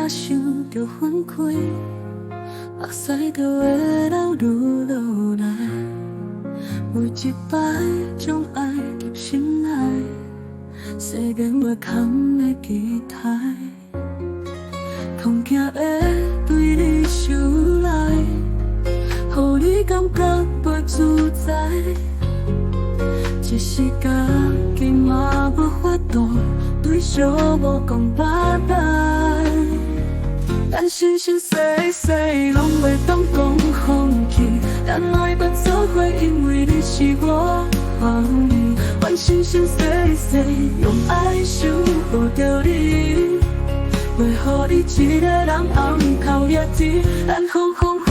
若想着分开，目屎就会流愈落来。每一摆将爱入心内，世间我空的期待，恐惊会对你想来，予你感觉袂自在。一时间己嘛无法度对小无讲拜拜，咱生生世世拢袂当讲放弃，咱爱要做伙，因为你是我欢喜。阮生生世世用爱守护着你，袂予你一个人暗哭夜啼，咱风风雨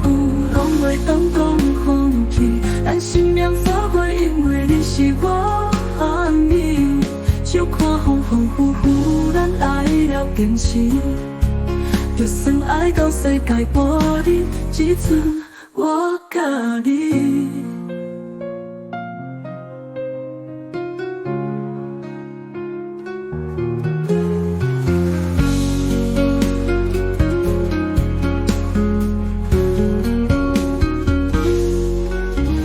雨拢袂当讲放弃，咱心命做伙，因为你是我欢喜。就看风风雨雨，咱爱了坚持，就算爱到世界末日，只剩我甲你。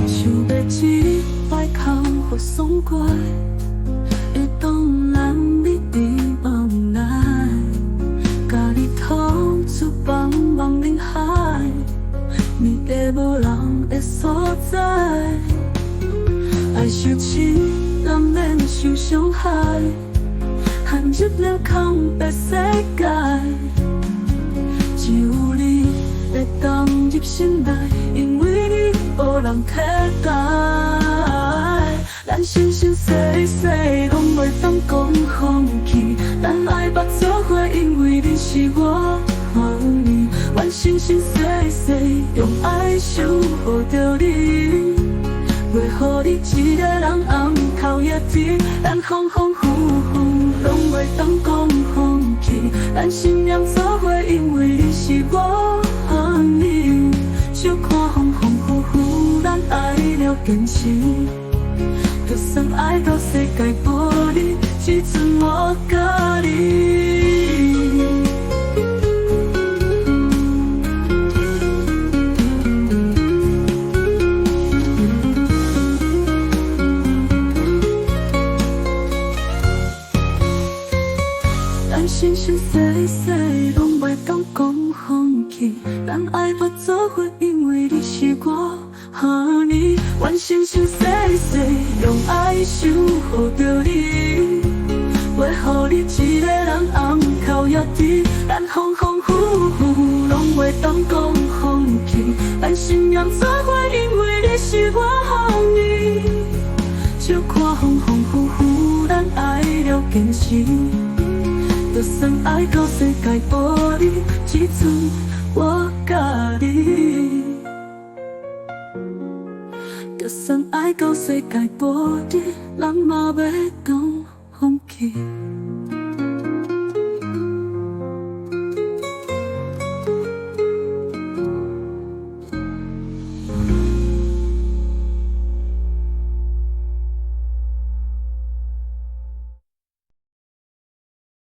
想要一摆空或爽快，会当让你伫无奈，甲你吐出茫茫人海，你在无人的所在。爱受伤，难免受伤害，陷入了空白世界，只有你会当入心内，因为你无人替代。咱生生世世拢袂当讲放弃，咱爱要做伙，因为你是我欢喜。阮生生世世用爱守护着你，袂予你一个人暗哭夜啼，咱风风雨雨拢袂当讲放弃，咱心命做伙，因为你是我欢喜。就看风风雨雨，咱爱了坚持，就算爱到世界末日，只剩我甲你。咱生生世世拢袂当讲放弃，咱爱要做伙，因为你是我欢喜。阮生生世世用爱守护着你，袂予你一个人暗哭夜啼，咱风风雨雨拢袂当讲放弃，咱心命做伙，因为你是我欢喜。就看风风雨雨，咱爱了坚持，就算爱到世界末日，只剩我甲你。就算爱到世界末日，咱嘛袂当放弃。